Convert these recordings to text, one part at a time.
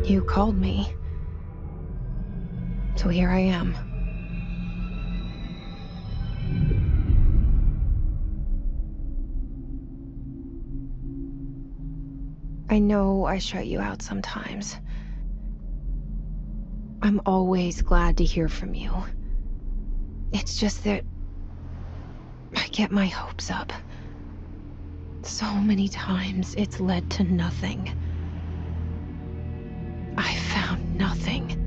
You called me. So here I am. I know I shut you out sometimes. I'm always glad to hear from you. It's just that I get my hopes up. So many times it's led to nothing. I found nothing.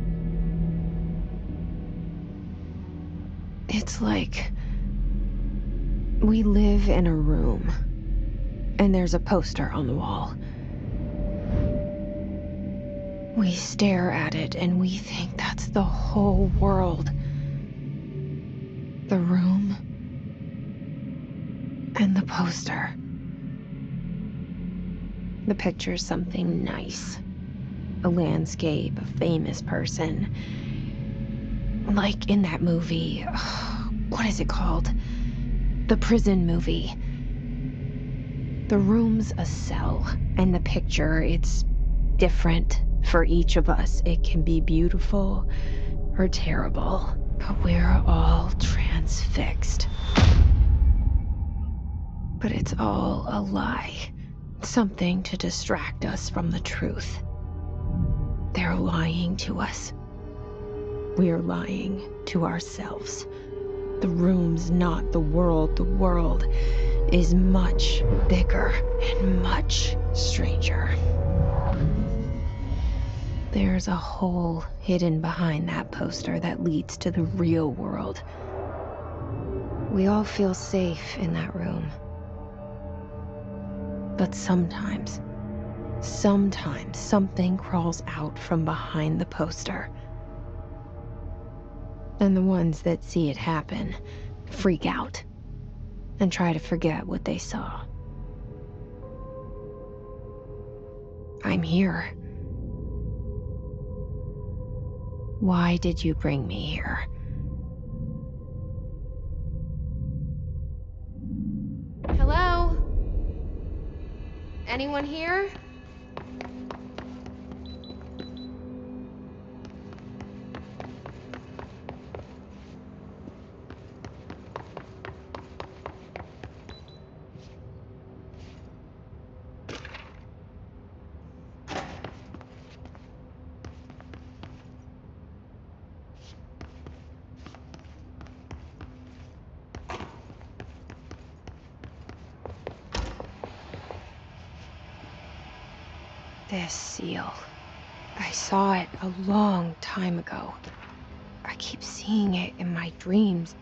It's like we live in a room, and there's a poster on the wall. We stare at it and we think that's the whole world. The room and the poster. The picture's something nice. A landscape, a famous person. Like in that movie, what is it called? The prison movie. The room's a cell, and the picture, it's different for each of us. It can be beautiful or terrible, but we're all transfixed. But it's all a lie. Something to distract us from the truth. They're lying to us. We're lying to ourselves. The room's not the world. The world is much bigger and much stranger. There's a hole hidden behind that poster that leads to the real world. We all feel safe in that room. But sometimes something crawls out from behind the poster. And the ones that see it happen freak out and try to forget what they saw. I'm here. Why did you bring me here? Hello? Anyone here? This seal. I saw it a long time ago. I keep seeing it in my dreams.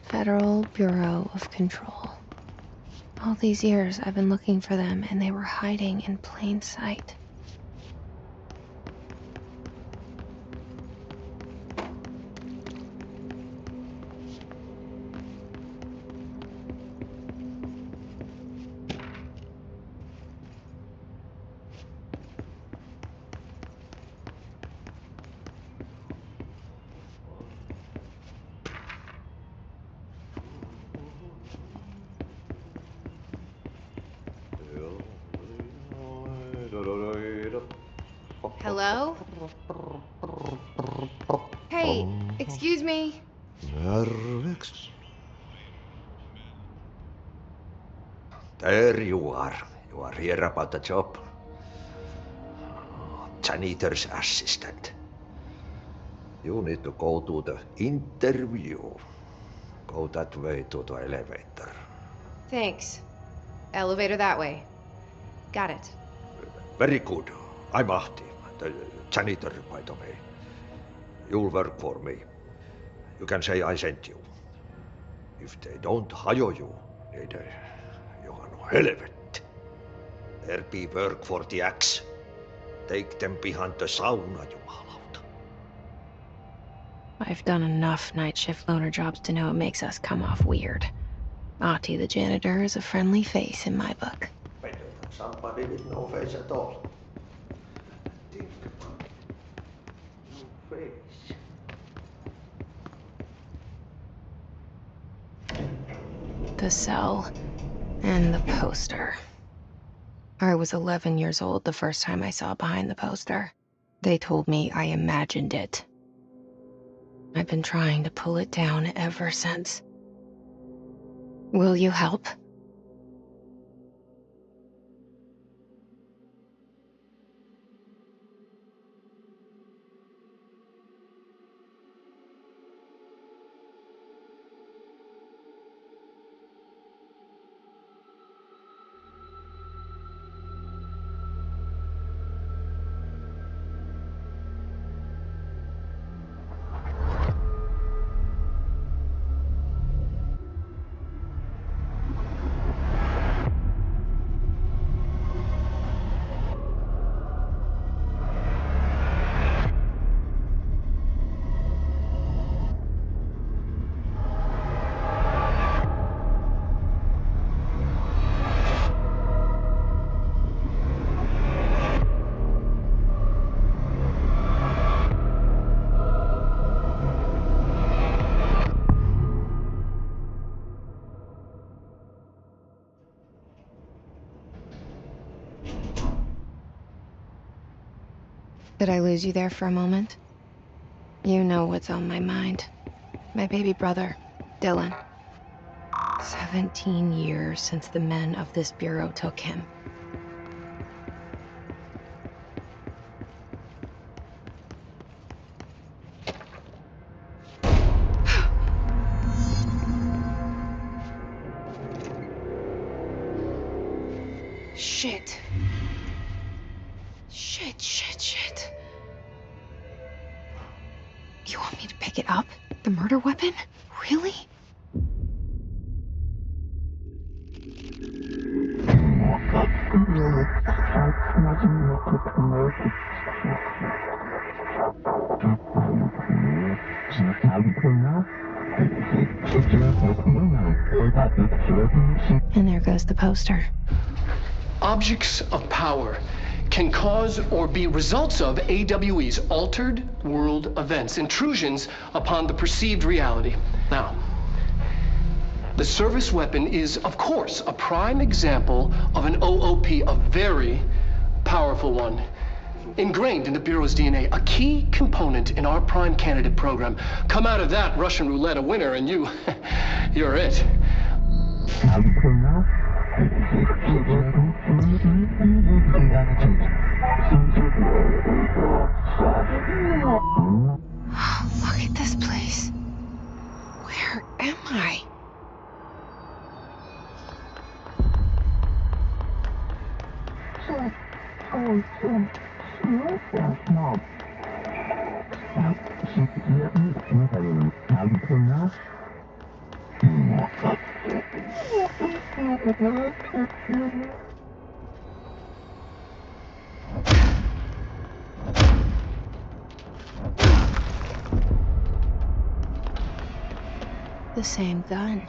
Federal Bureau of Control. All these years I've been looking for them, and they were hiding in plain sight. Hello? Hey, excuse me. Nervous. There you are. You are here about the job. Janitor's assistant. You need to go to the interview. Go that way to the elevator. Thanks. Elevator that way. Got it. Very good. I'm Ahti, the janitor, by the way. You'll work for me. You can say I sent you. If they don't hire you, niin Johan helvet. There be work for the axe. Take them behind the sauna, jumalauta. I've done enough night shift loner jobs to know it makes us come off weird. Ahti the janitor is a friendly face in my book. Somebody with no face at all. Think about it. No face. The cell and the poster. I was 11 years old the first time I saw behind the poster. They told me I imagined it. I've been trying to pull it down ever since. Will you help? Did I lose you there for a moment? You know what's on my mind. My baby brother, Dylan. 17 years since the men of this bureau took him. Shit. Shit. You want me to pick it up? The murder weapon? Really? And there goes the poster. Objects of power can cause or be results of AWE's altered world events, intrusions upon the perceived reality. Now, the service weapon is, of course, a prime example of an OOP, a very powerful one, ingrained in the Bureau's DNA, a key component in our prime candidate program. Come out of that Russian roulette a winner and you're it. Look at this place. Where am I? The same gun.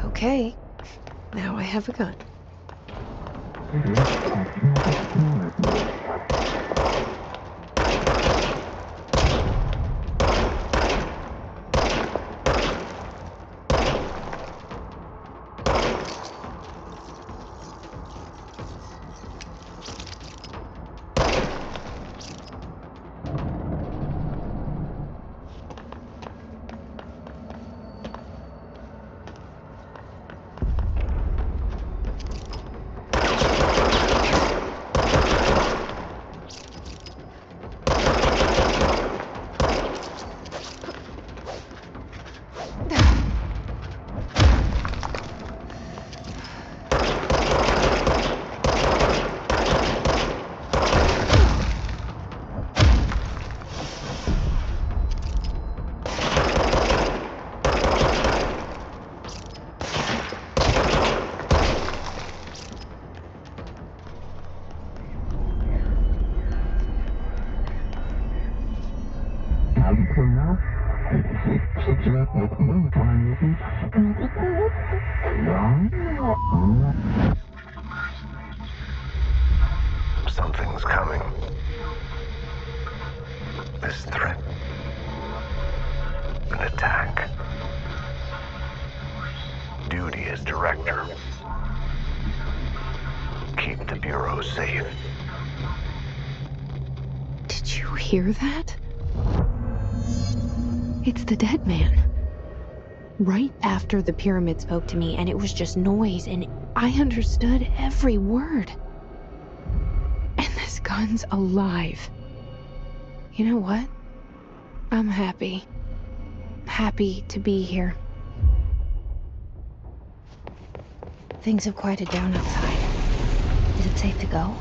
Okay, now I have a gun. Something's coming. This threat. An attack. Duty as director. Keep the Bureau safe. Did you hear that? It's the dead man. Right after the pyramid spoke to me, and it was just noise, and I understood every word. And this gun's alive. You know what? I'm happy. Happy to be here. Things have quieted down outside. Is it safe to go?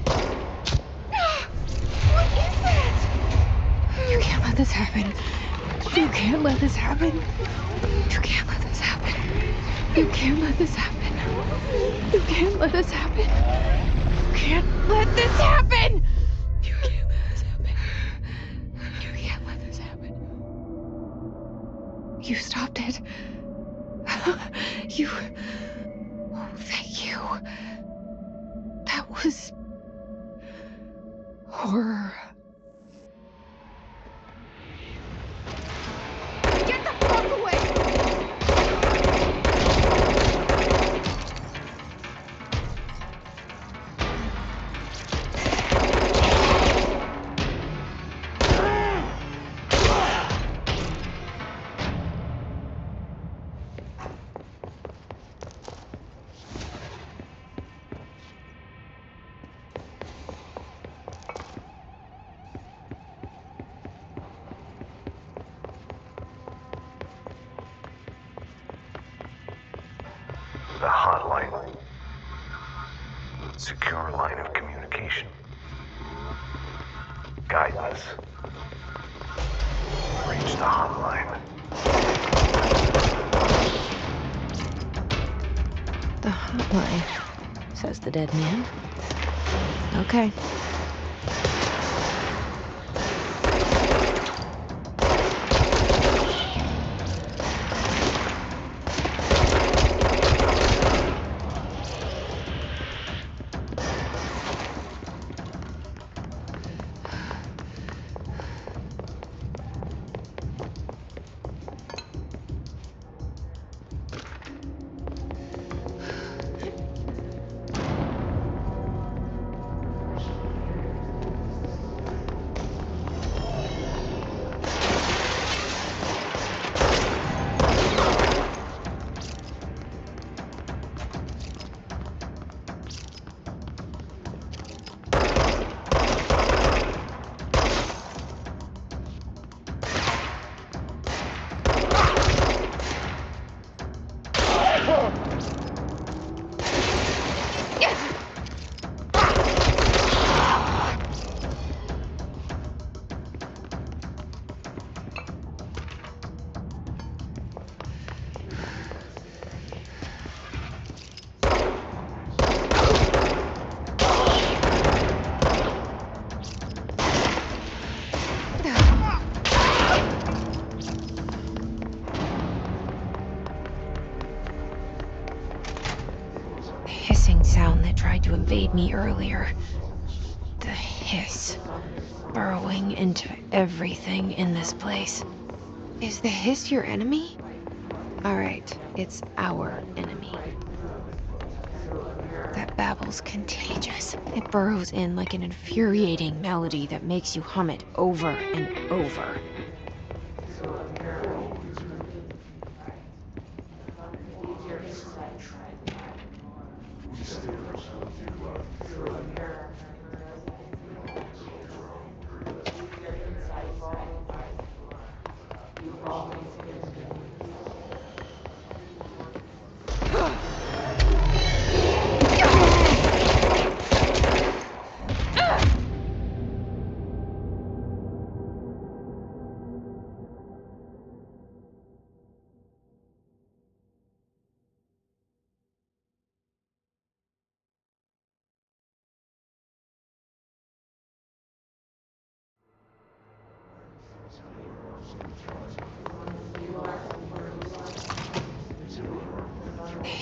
What is that? You can't let this happen. You can't let this happen. You can't let this happen. You can't let this happen. You can't let this happen. You can't let this happen. You can't let this happen. You can't let this happen. You stopped it. You... Oh, thank you. That was... horror. Get the fuck away! The hotline. Secure line of communication. Guidance. Reach the hotline. The hotline, says the dead man. Okay. Sound that tried to invade me earlier. The hiss, burrowing into everything in this place. Is the hiss your enemy? Alright, it's our enemy. That babble's contagious. It burrows in like an infuriating melody that makes you hum it over and over.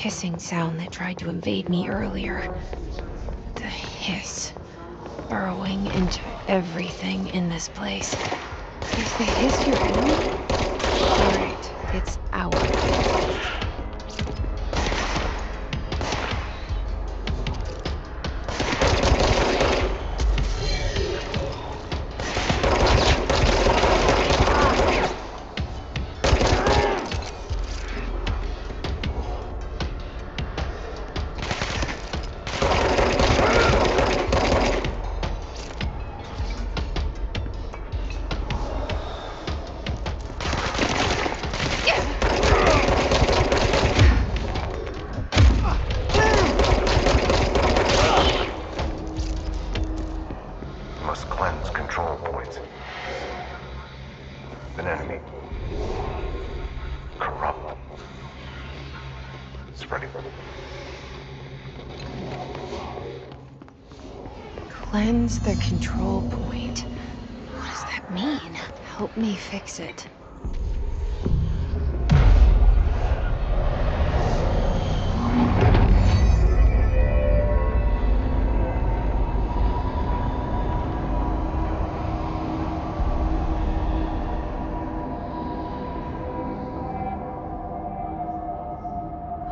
hissing sound that tried to invade me earlier. The hiss, burrowing into everything in this place. Is the hiss your enemy? Alright, it's our enemy. Must cleanse control points. An enemy. Corrupt. Spreading. Cleanse the control point. What does that mean? Help me fix it.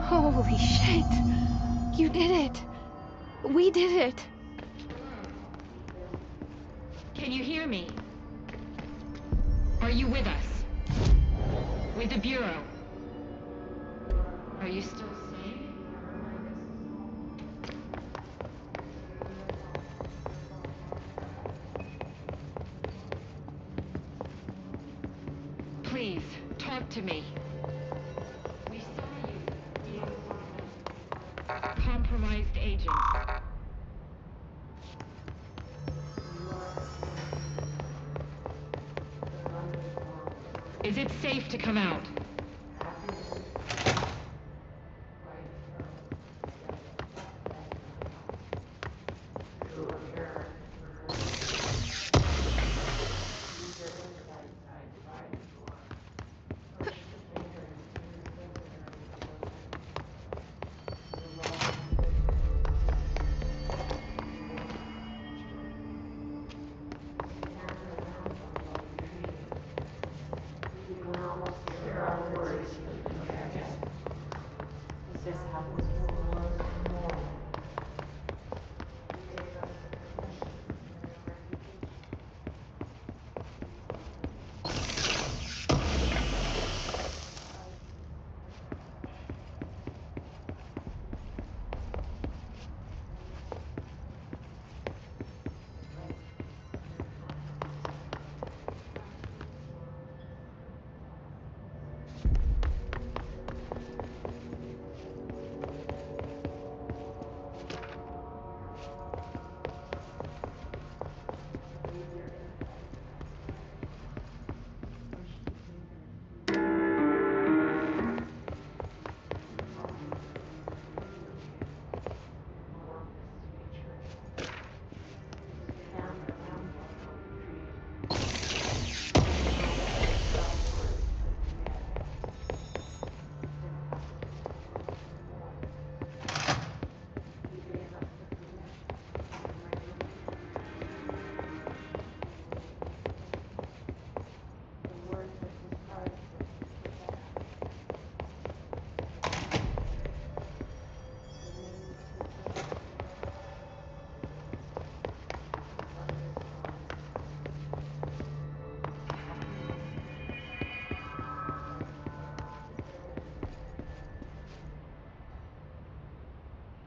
Holy shit! You did it! We did it! Can you hear me? Are you with us? With the Bureau? Are you still safe? Please, talk to me. We saw you. Compromised agent. Is it safe to come out?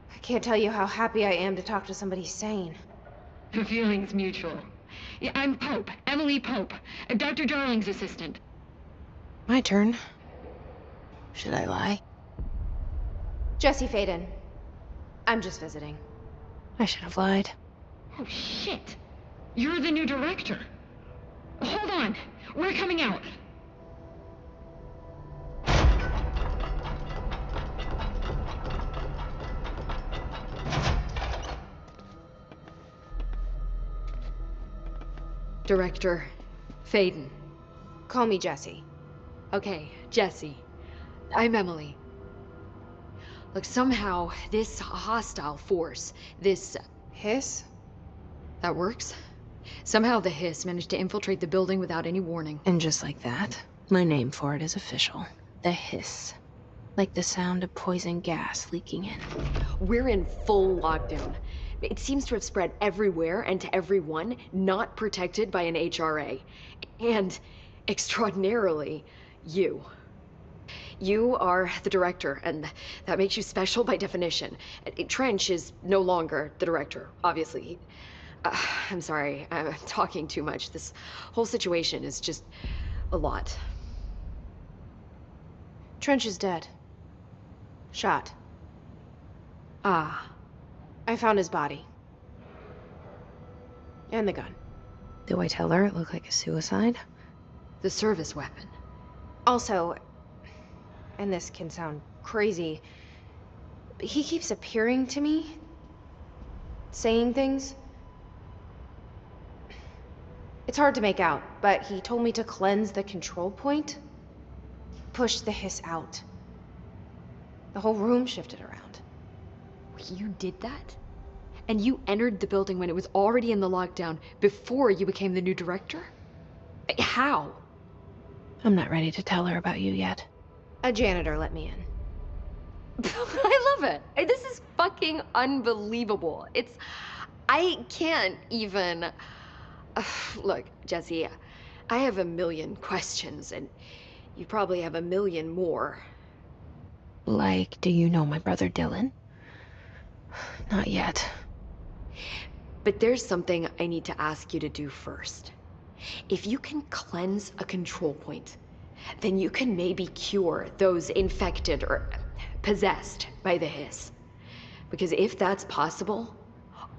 I can't tell you how happy I am to talk to somebody sane. The feeling's mutual. Yeah, I'm Pope, Emily Pope, Dr. Darling's assistant. My turn. Should I lie? Jesse Faden. I'm just visiting. I should have lied. Oh, shit. You're the new director. Hold on. We're coming out. Director Faden. Call me Jesse. Okay, Jesse. I'm Emily. Look, somehow this hostile force, this Hiss? that works. Somehow the hiss managed to infiltrate the building without any warning. And just like that, my name for it is official. The hiss. Like the sound of poison gas leaking in. We're in full lockdown. It seems to have spread everywhere and to everyone not protected by an HRA. And, extraordinarily, you. You are the director, and that makes you special by definition. Trench is no longer the director, obviously. I'm sorry, I'm talking too much. This whole situation is just a lot. Trench is dead. Shot. Ah, I found his body. And the gun. Do I tell her it looked like a suicide? the service weapon. Also, and this can sound crazy, but he keeps appearing to me, saying things. It's hard to make out, but he told me to cleanse the control point, push the hiss out. The whole room shifted around. You did that? And you entered the building when it was already in the lockdown before you became the new director? How? I'm not ready to tell her about you yet. A janitor let me in. I love it. This is fucking unbelievable. I can't even... Look, Jesse, I have a million questions, and you probably have a million more. Like, do you know my brother Dylan? Not yet. But there's something I need to ask you to do first. If you can cleanse a control point, then you can maybe cure those infected or possessed by the hiss. Because if that's possible,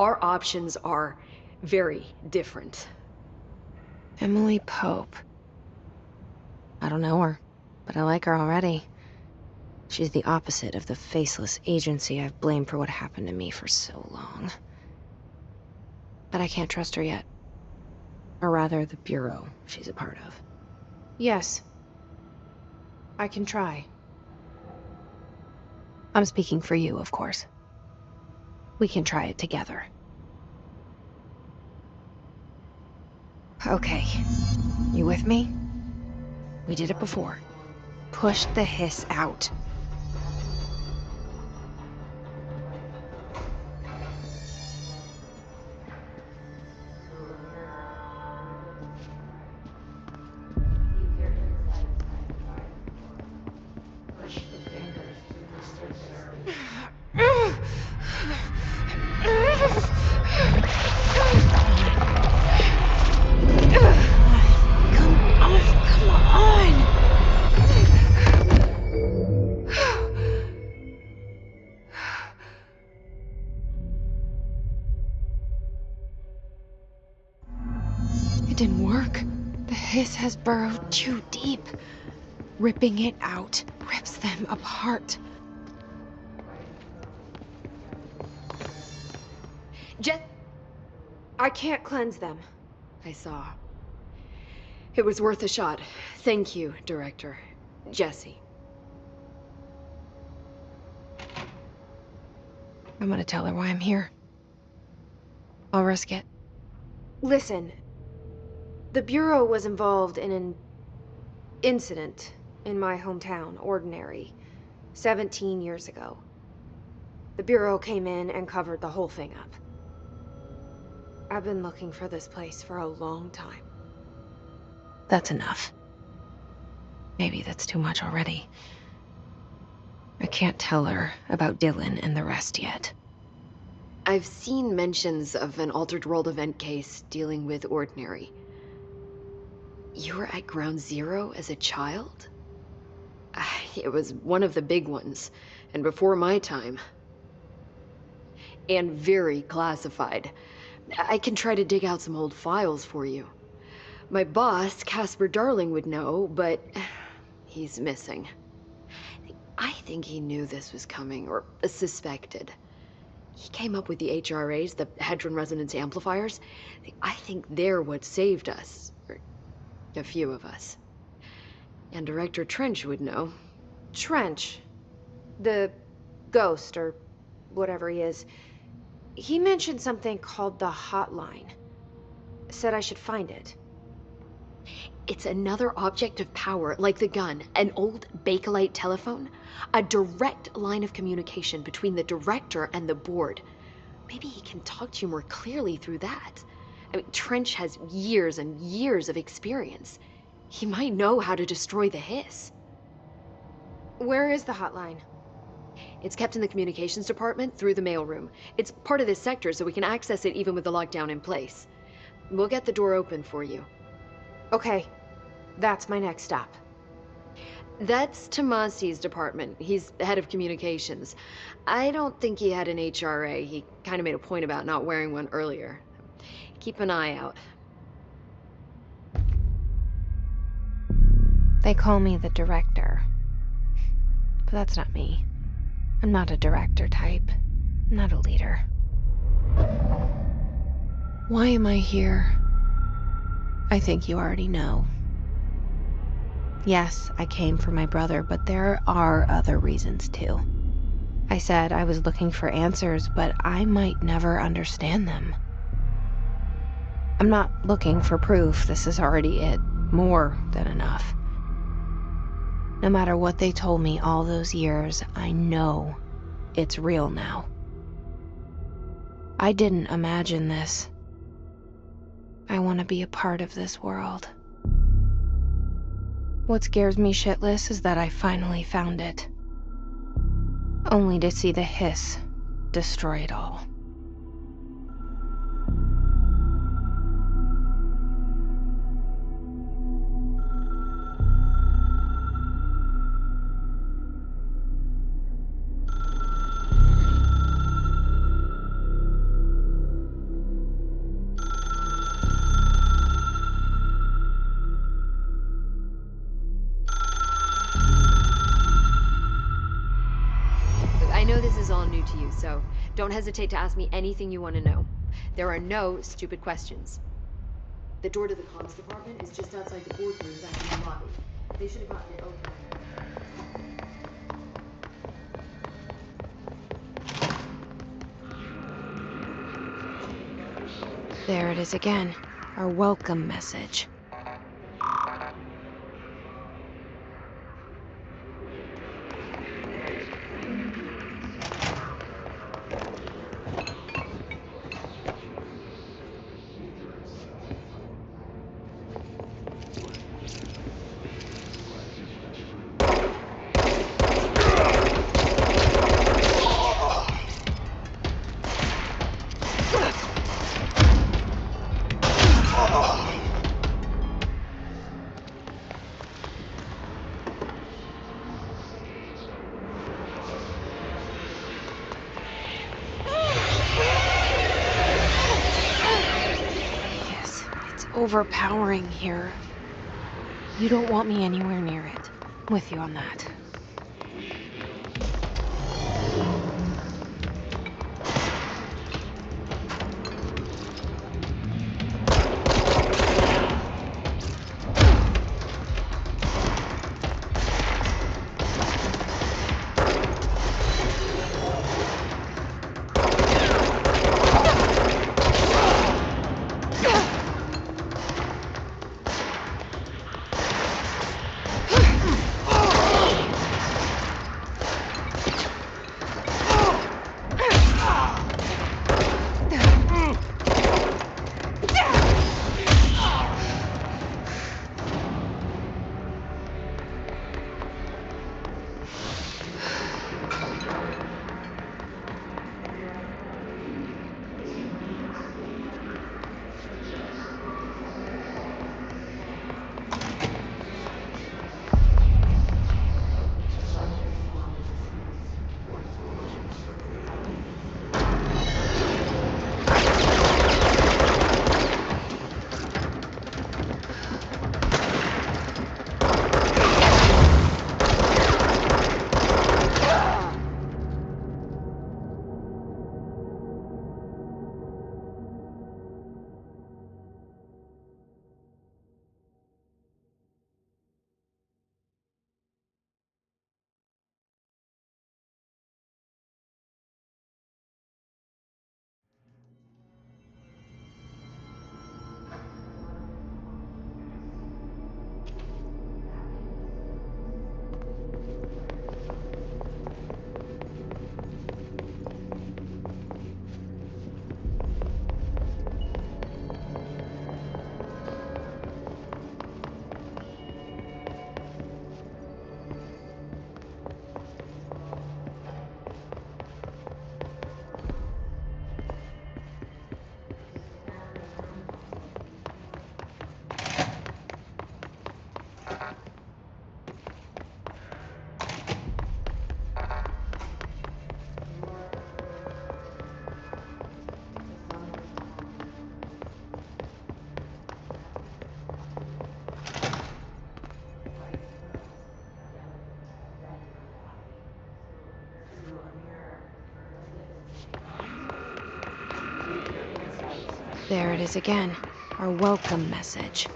our options are very different. Emily Pope. I don't know her, but I like her already. She's the opposite of the faceless agency I've blamed for what happened to me for so long. But I can't trust her yet. Or rather, the Bureau she's a part of. Yes. I can try. I'm speaking for you, of course. We can try it together. Okay. You with me? We did it before. Push the hiss out. Come on! It didn't work. The hiss has burrowed too deep. Ripping it out rips them apart. I can't cleanse them. I saw. It was worth a shot. Thank you, Director. Jesse. I'm gonna tell her why I'm here. I'll risk it. Listen. The Bureau was involved in an incident in my hometown, Ordinary, 17 years ago. The Bureau came in and covered the whole thing up. I've been looking for this place for a long time. That's enough. Maybe that's too much already. I can't tell her about Dylan and the rest yet. I've seen mentions of an Altered World event case dealing with Ordinary. You were at Ground Zero as a child? It was one of the big ones, and before my time. And very classified. I can try to dig out some old files for you. My boss, Casper Darling, would know, but he's missing. I think he knew this was coming, or suspected. He came up with the HRAs, the Hadron Resonance Amplifiers. I think they're what saved us, or a few of us. And Director Trench would know. Trench? The ghost, or whatever he is. He mentioned something called the hotline. Said I should find it. It's another object of power, like the gun, an old Bakelite telephone, a direct line of communication between the director and the board. Maybe he can talk to you more clearly through that. I mean, Trench has years and years of experience. He might know how to destroy the hiss. Where is the hotline? It's kept in the communications department through the mailroom. It's part of this sector, so we can access it even with the lockdown in place. We'll get the door open for you. Okay, that's my next stop. That's Tomasi's department. He's head of communications. I don't think he had an HRA. He kind of made a point about not wearing one earlier. Keep an eye out. They call me the director. But that's not me. I'm not a director type. I'm not a leader. Why am I here? I think you already know. Yes, I came for my brother, but there are other reasons too. I said I was looking for answers, but I might never understand them. I'm not looking for proof. This is already it. More than enough. No matter what they told me all those years, I know it's real now. I didn't imagine this. I want to be a part of this world. What scares me shitless is that I finally found it. Only to see the hiss destroy it all. I know this is all new to you, so don't hesitate to ask me anything you want to know. There are no stupid questions. The door to the comms department is just outside the boardroom back in the lobby. They should have gotten it open. There it is again. Our welcome message. Yes, it's overpowering here. You don't want me anywhere near it. I'm with you on that. There it is again. Our welcome message.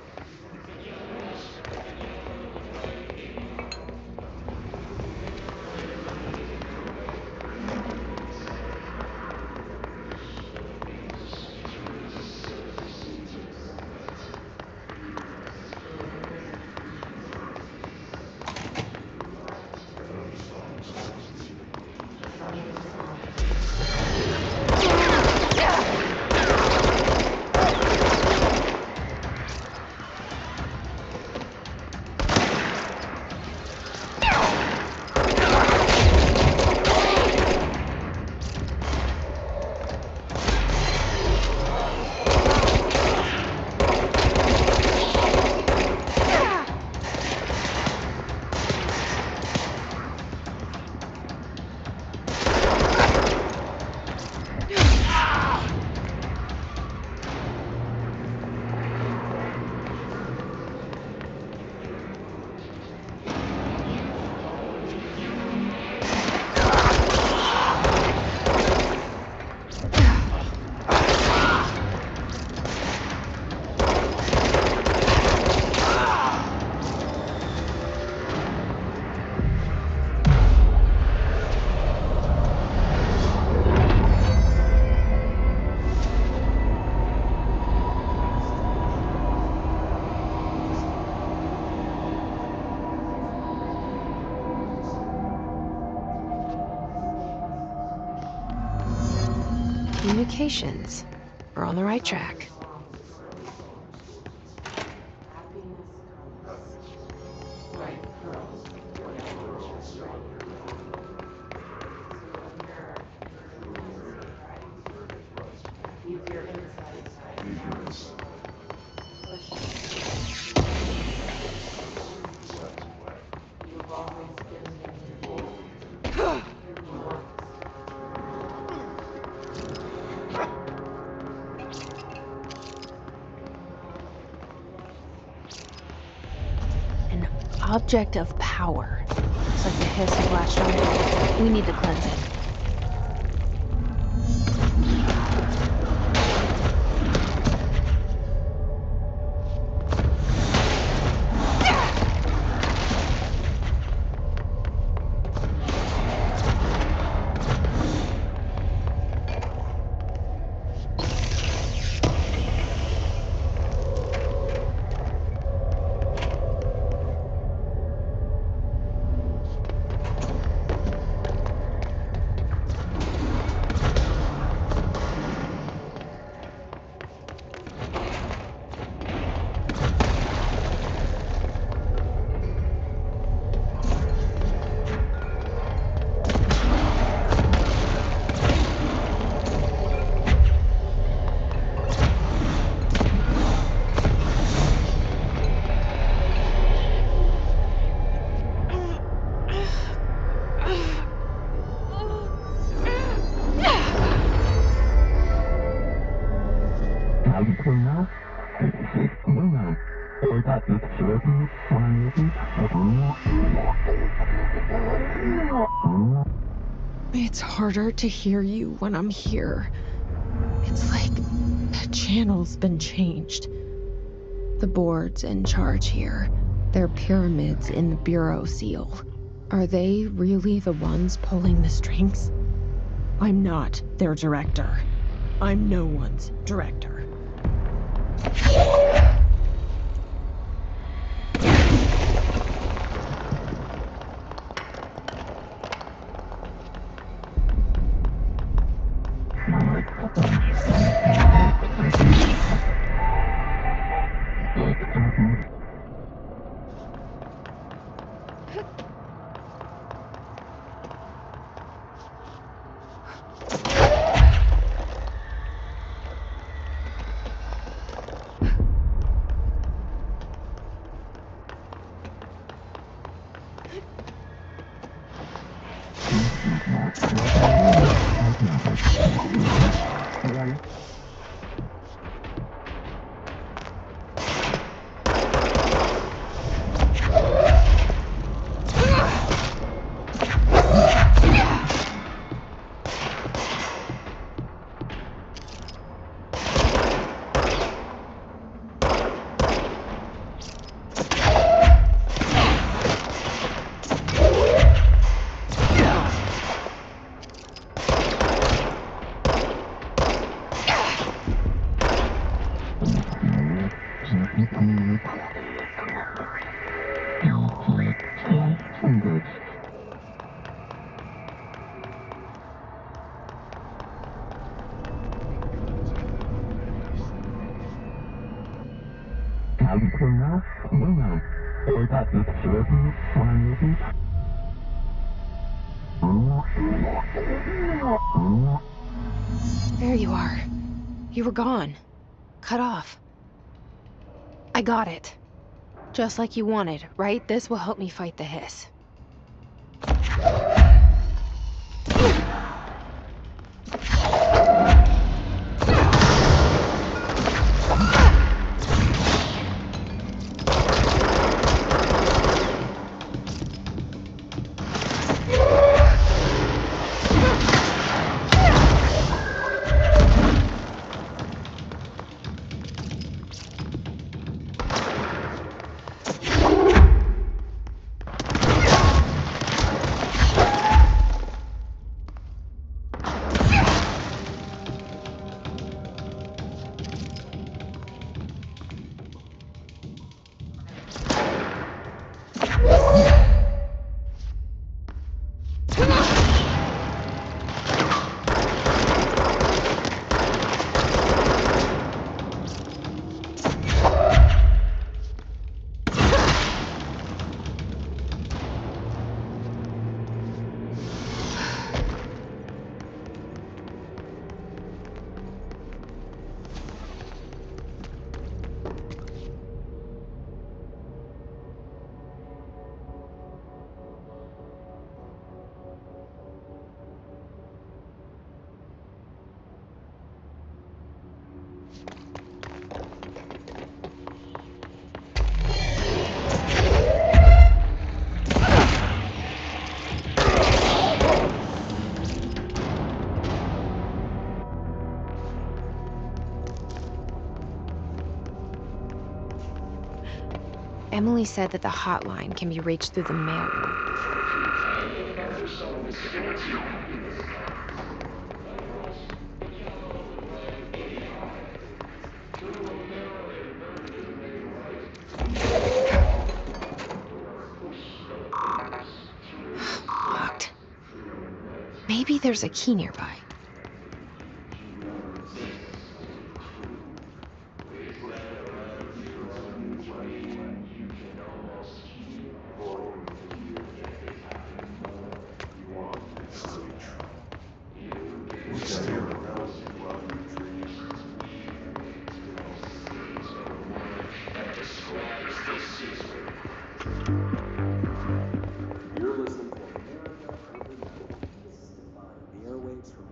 Communications. We're on the right track. An object of power. It's like the hiss of latched on. We need to cleanse it. It's harder to hear you when I'm here. It's like the channel's been changed. The boards in charge here, they're pyramids in the Bureau seal. Are they really the ones pulling the strings? I'm not their director. I'm no one's director. There you are. You were gone. Cut off. I got it. Just like you wanted, right? This will help me fight the hiss. Emily said that the hotline can be reached through the mailroom. Locked. Maybe there's a key nearby. You're listening to America Urban Legend. This is the airwaves from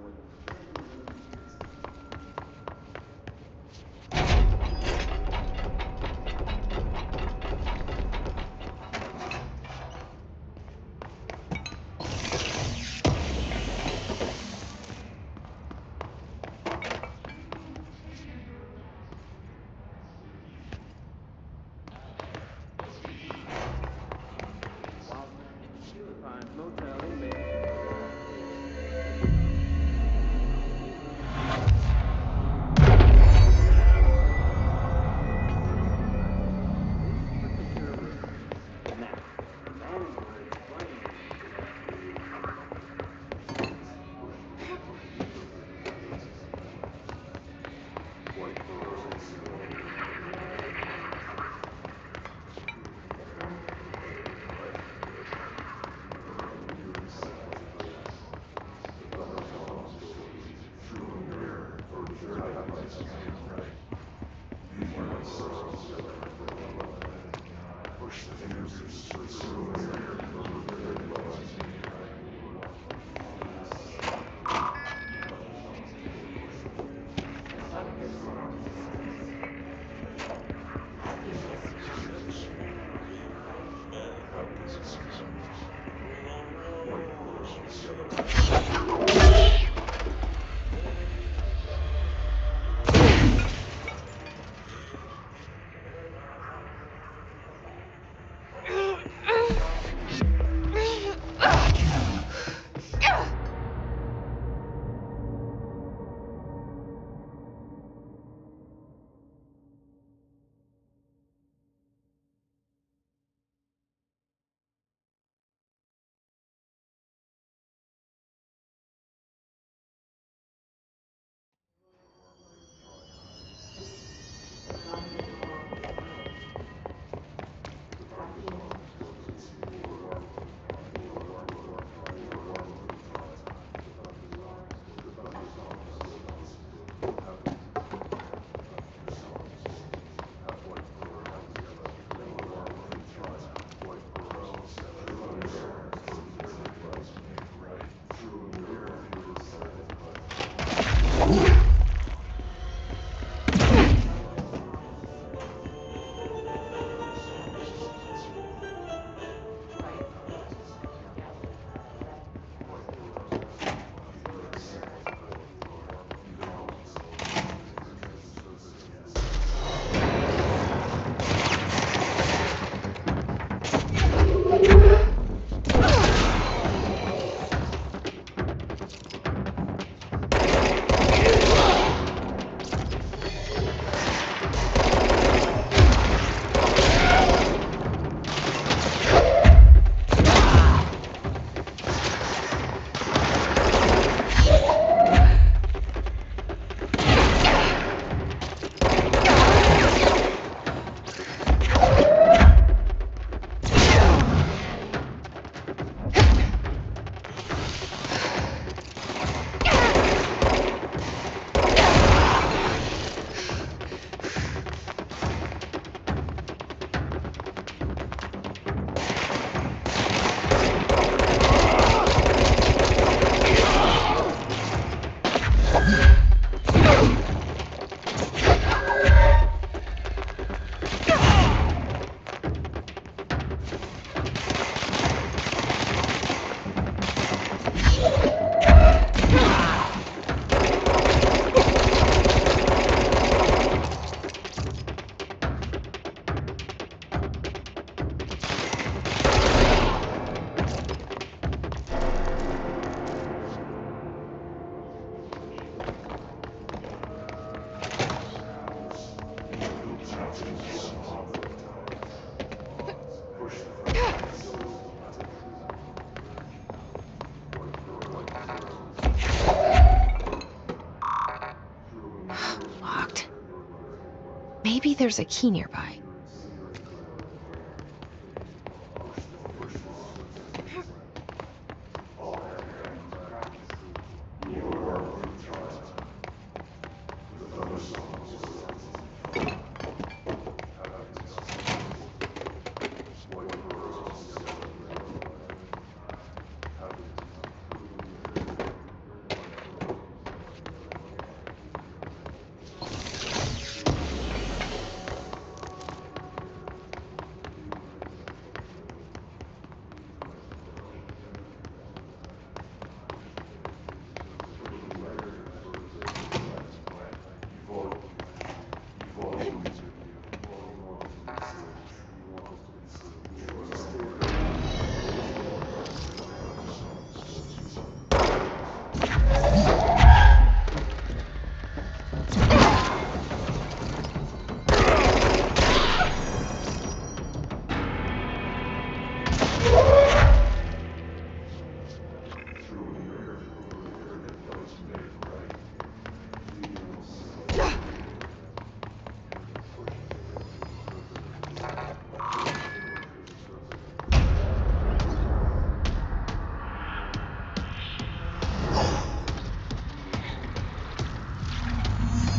Maybe there's a key nearby.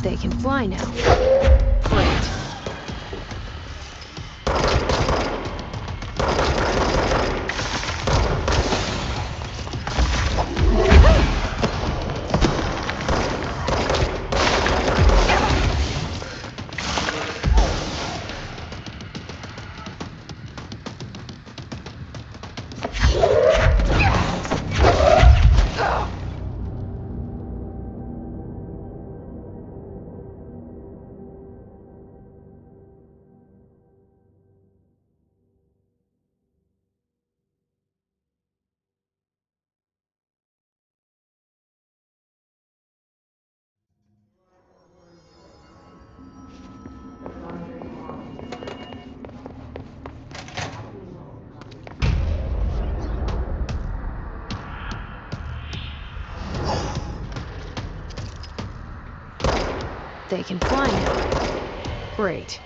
They can fly now. Great. They can fly now. Great.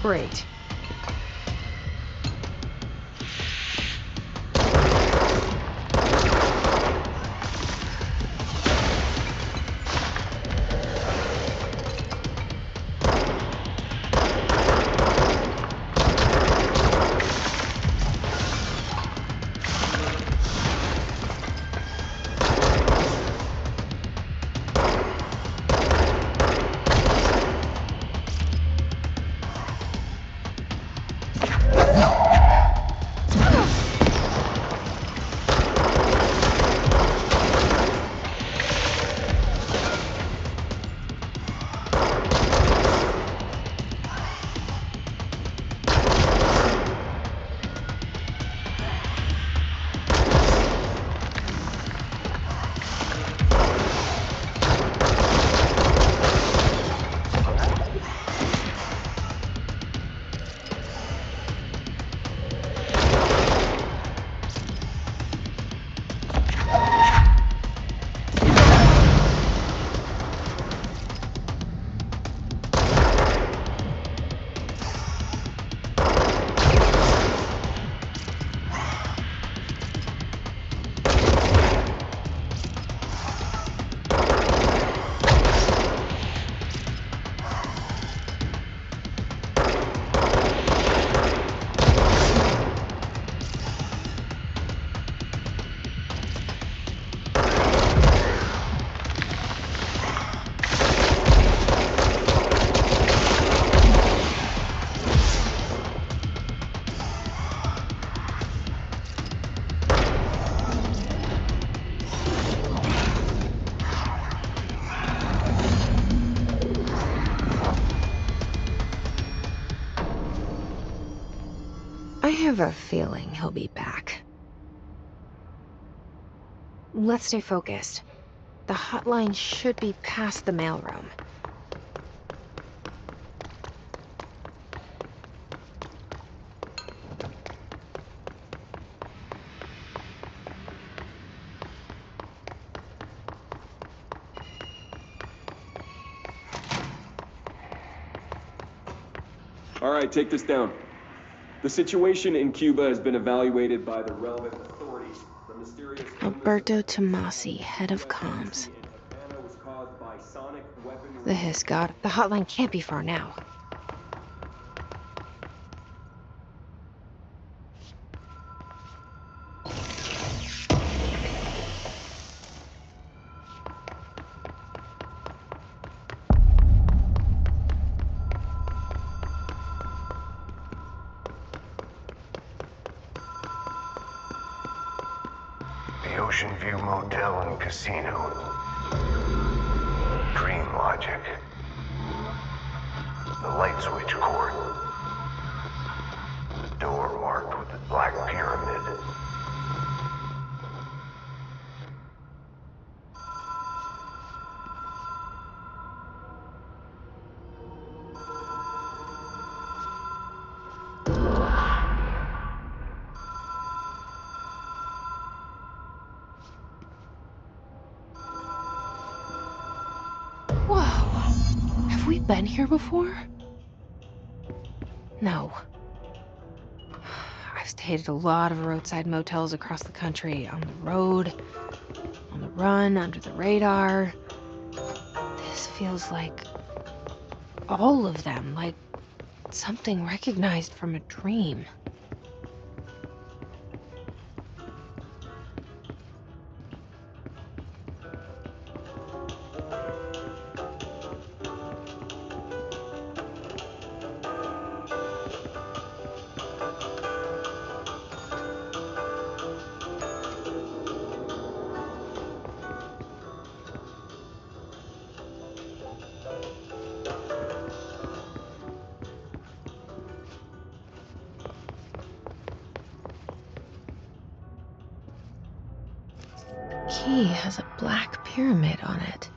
Great. have a feeling he'll be back. Let's stay focused. The hotline should be past the mailroom. All right, take this down. The situation in Cuba has been evaluated by the relevant authorities. The mysterious Alberto Tomasi, head of comms. was caused by sonic weaponry. The hiss god. The hotline can't be far now. The Ocean View Motel and Casino. Dream Logic. The light switch cord. Door marked with the Black Pyramid. Whoa! Have we been here before? No. I've stayed at a lot of roadside motels across the country, on the road, on the run, under the radar. This feels like all of them, like something recognized from a dream. Key has a black pyramid on it.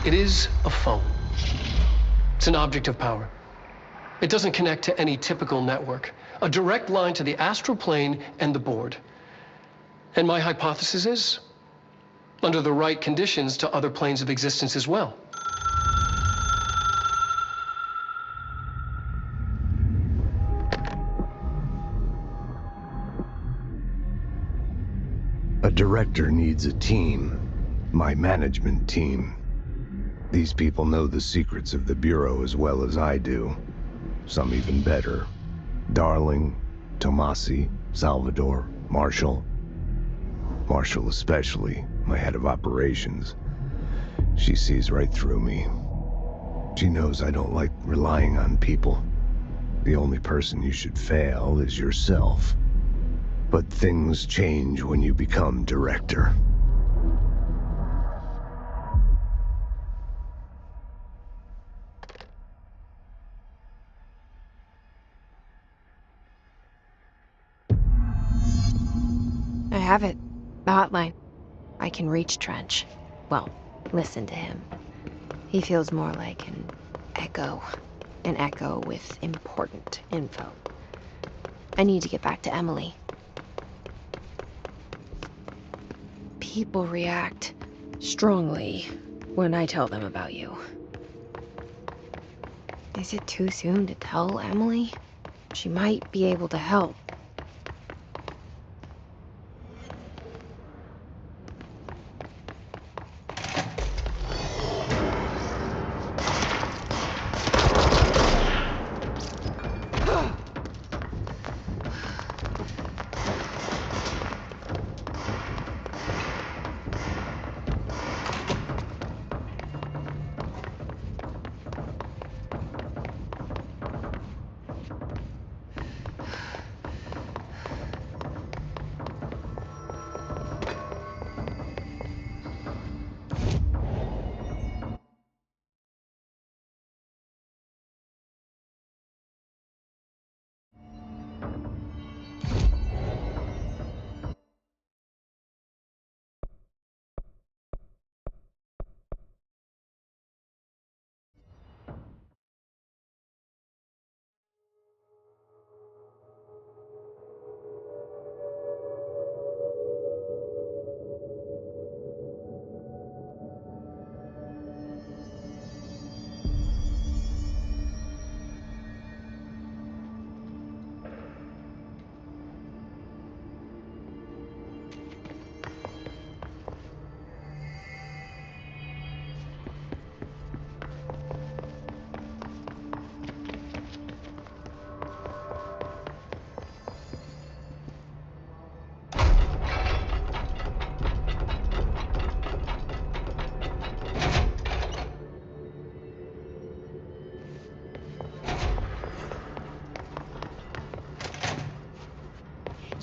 It is a phone. It's an object of power. It doesn't connect to any typical network. A direct line to the astral plane and the board. And my hypothesis is, under the right conditions, to other planes of existence as well. A director needs a team. My management team. These people know the secrets of the Bureau as well as I do. Some even better. Darling, Tomasi, Salvador, Marshall. Marshall especially, my head of operations. She sees right through me. She knows I don't like relying on people. The only person you should fail is yourself. But things change when you become director. I have it. The hotline. I can reach Trench. Well, listen to him. He feels more like an echo. An echo with important info. I need to get back to Emily. People react strongly when I tell them about you. Is it too soon to tell Emily? She might be able to help.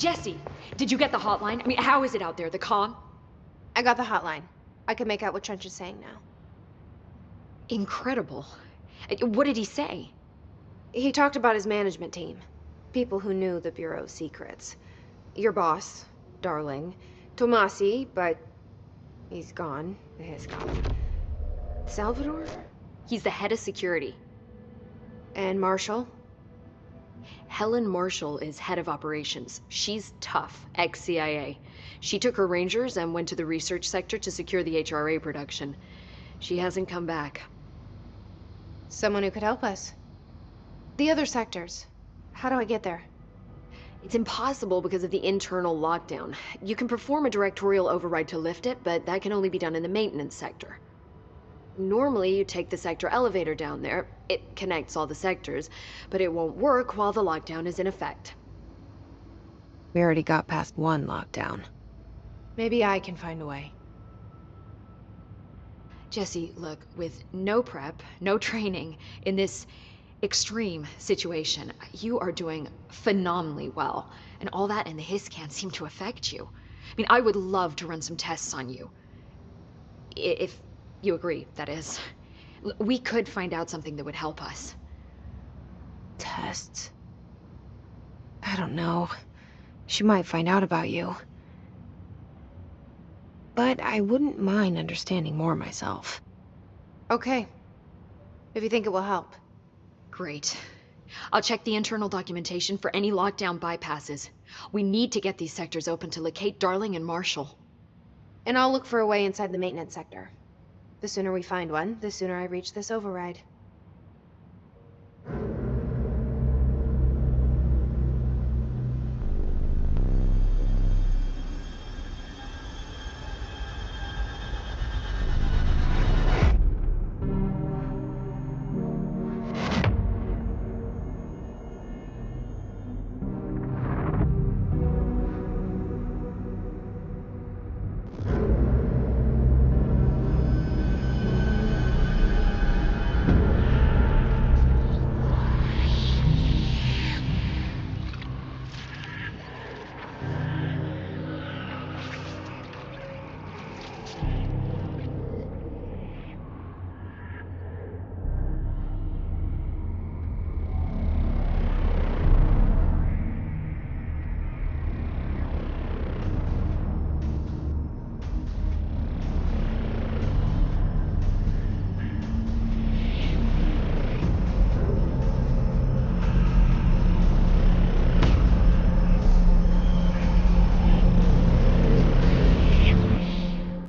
Jesse, did you get the hotline? I mean, how is it out there, the comm? I got the hotline. I can make out what Trench is saying now. Incredible. What did he say? He talked about his management team. People who knew the Bureau's secrets. Your boss, Darling. Tomasi, but he's gone. He's gone. Salvador? He's the head of security. And Marshall? Helen Marshall is head of operations. She's tough, ex-CIA. She took her Rangers and went to the research sector to secure the HRA production. She hasn't come back. Someone who could help us. The other sectors. How do I get there? It's impossible because of the internal lockdown. You can perform a directorial override to lift it, but that can only be done in the maintenance sector. Normally, you take the sector elevator down there. It connects all the sectors, but it won't work while the lockdown is in effect. We already got past one lockdown. Maybe I can find a way. Jesse, look, with no prep, no training, in this extreme situation, you are doing phenomenally well. And all that and the hiss can't seem to affect you. I mean, I would love to run some tests on you. If you agree, that is. We could find out something that would help us. Tests? I don't know. She might find out about you. But I wouldn't mind understanding more myself. Okay. If you think it will help. Great. I'll check the internal documentation for any lockdown bypasses. We need to get these sectors open to locate Darling and Marshall. And I'll look for a way inside the maintenance sector. The sooner we find one, the sooner I reach this override.